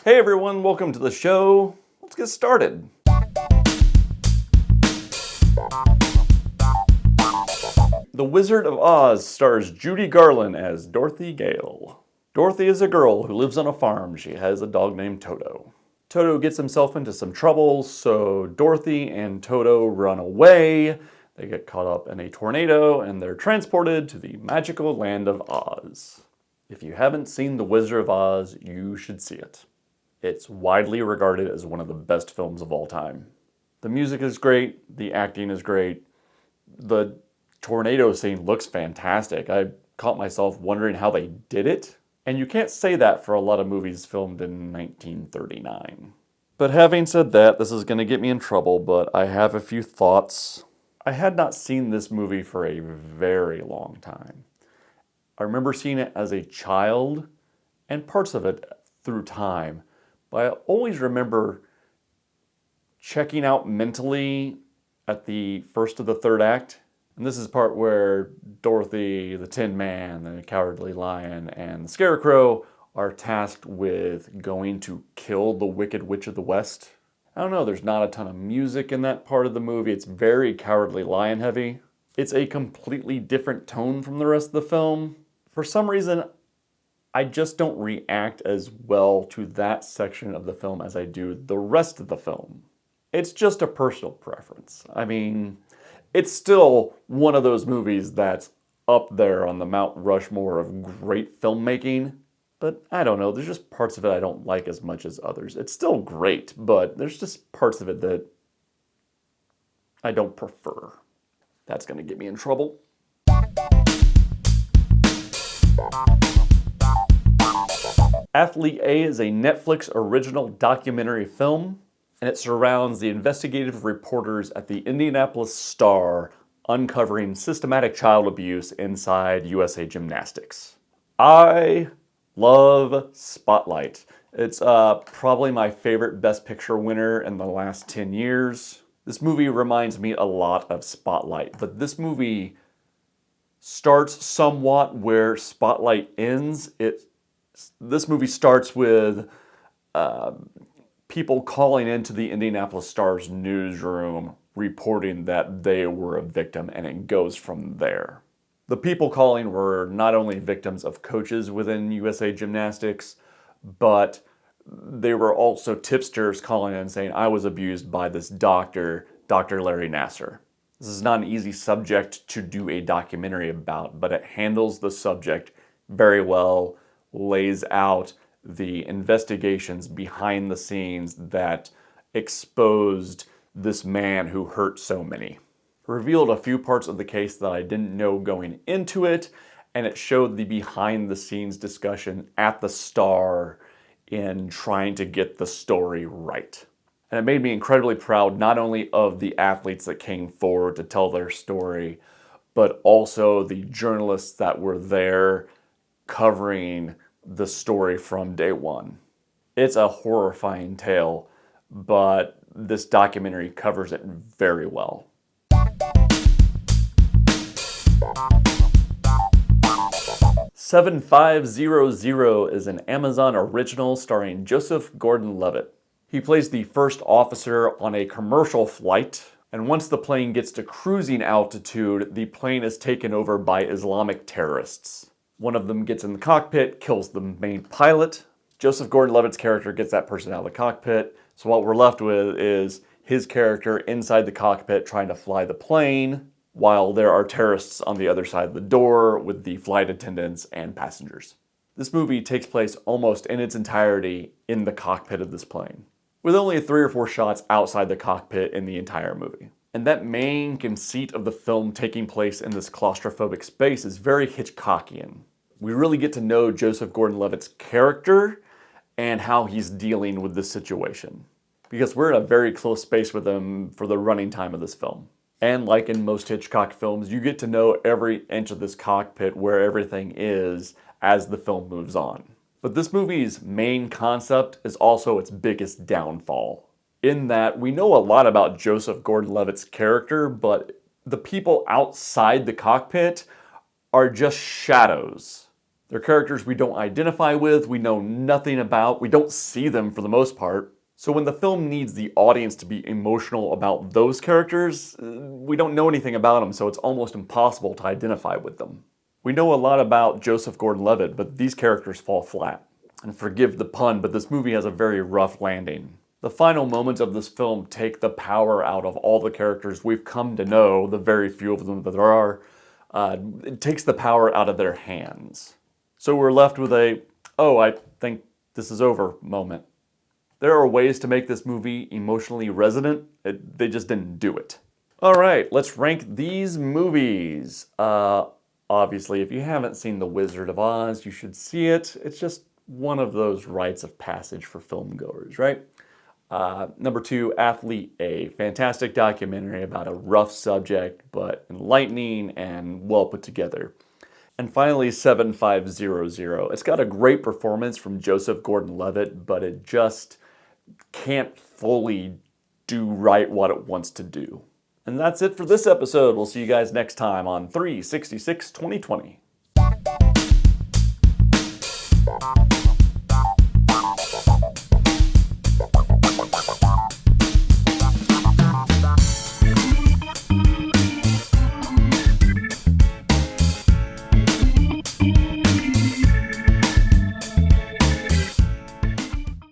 Hey everyone, welcome to the show. Let's get started. The Wizard of Oz stars Judy Garland as Dorothy Gale. Dorothy is a girl who lives on a farm. She has a dog named Toto. Toto gets himself into some trouble, so Dorothy and Toto run away. They get caught up in a tornado and they're transported to the magical land of Oz. If you haven't seen The Wizard of Oz, you should see it. It's widely regarded as one of the best films of all time. The music is great, the acting is great, the tornado scene looks fantastic. I caught myself wondering how they did it, and you can't say that for a lot of movies filmed in 1939. But having said that, this is going to get me in trouble, but I have a few thoughts. I had not seen this movie for a very long time. I remember seeing it as a child, and parts of it through time. But I always remember checking out mentally at the first of the third act. And this is part where Dorothy, the Tin Man, the Cowardly Lion, and the Scarecrow are tasked with going to kill the Wicked Witch of the West. I don't know, there's not a ton of music in that part of the movie. It's very Cowardly Lion heavy. It's a completely different tone from the rest of the film. For some reason, I just don't react as well to that section of the film as I do the rest of the film. It's just a personal preference. I mean, it's still one of those movies that's up there on the Mount Rushmore of great filmmaking, but I don't know, there's just parts of it I don't like as much as others. It's still great, but there's just parts of it that I don't prefer. That's gonna get me in trouble. Athlete A is a Netflix original documentary film, and it surrounds the investigative reporters at the Indianapolis Star uncovering systematic child abuse inside USA Gymnastics. I love Spotlight. It's probably my favorite Best Picture winner in the last 10 years. This movie reminds me a lot of Spotlight, but this movie starts somewhat where Spotlight ends. This movie starts with people calling into the Indianapolis Star's newsroom reporting that they were a victim, and it goes from there. The people calling were not only victims of coaches within USA Gymnastics, but they were also tipsters calling in saying, I was abused by this doctor, Dr. Larry Nassar. This is not an easy subject to do a documentary about, but it handles the subject very well, lays out the investigations behind the scenes that exposed this man who hurt so many. It revealed a few parts of the case that I didn't know going into it, and it showed the behind the scenes discussion at the Star in trying to get the story right. And it made me incredibly proud not only of the athletes that came forward to tell their story, but also the journalists that were there covering the story from day one. It's a horrifying tale, but this documentary covers it very well. "7500" is an Amazon original starring Joseph Gordon-Levitt. He plays the first officer on a commercial flight, and once the plane gets to cruising altitude, the plane is taken over by Islamic terrorists. One of them gets in the cockpit, kills the main pilot. Joseph Gordon-Levitt's character gets that person out of the cockpit. So what we're left with is his character inside the cockpit trying to fly the plane, while there are terrorists on the other side of the door with the flight attendants and passengers. This movie takes place almost in its entirety in the cockpit of this plane, with only 3 or 4 shots outside the cockpit in the entire movie. And that main conceit of the film taking place in this claustrophobic space is very Hitchcockian. We really get to know Joseph Gordon-Levitt's character and how he's dealing with this situation, because we're in a very close space with him for the running time of this film. And like in most Hitchcock films, you get to know every inch of this cockpit, where everything is, as the film moves on. But this movie's main concept is also its biggest downfall, in that we know a lot about Joseph Gordon-Levitt's character, but the people outside the cockpit are just shadows. They're characters we don't identify with, we know nothing about, we don't see them for the most part. So when the film needs the audience to be emotional about those characters, we don't know anything about them, so it's almost impossible to identify with them. We know a lot about Joseph Gordon-Levitt, but these characters fall flat. And forgive the pun, but this movie has a very rough landing. The final moments of this film take the power out of all the characters we've come to know, the very few of them that there are. It takes the power out of their hands. So we're left with a, oh, I think this is over moment. There are ways to make this movie emotionally resonant. They just didn't do it. All right, let's rank these movies. Obviously, if you haven't seen The Wizard of Oz, you should see it. It's just one of those rites of passage for filmgoers, right? Number 2, Athlete A. Fantastic documentary about a rough subject, but enlightening and well put together. And finally, 7500. It's got a great performance from Joseph Gordon-Levitt, but it just can't fully do right what it wants to do. And that's it for this episode. We'll see you guys next time on 366 2020.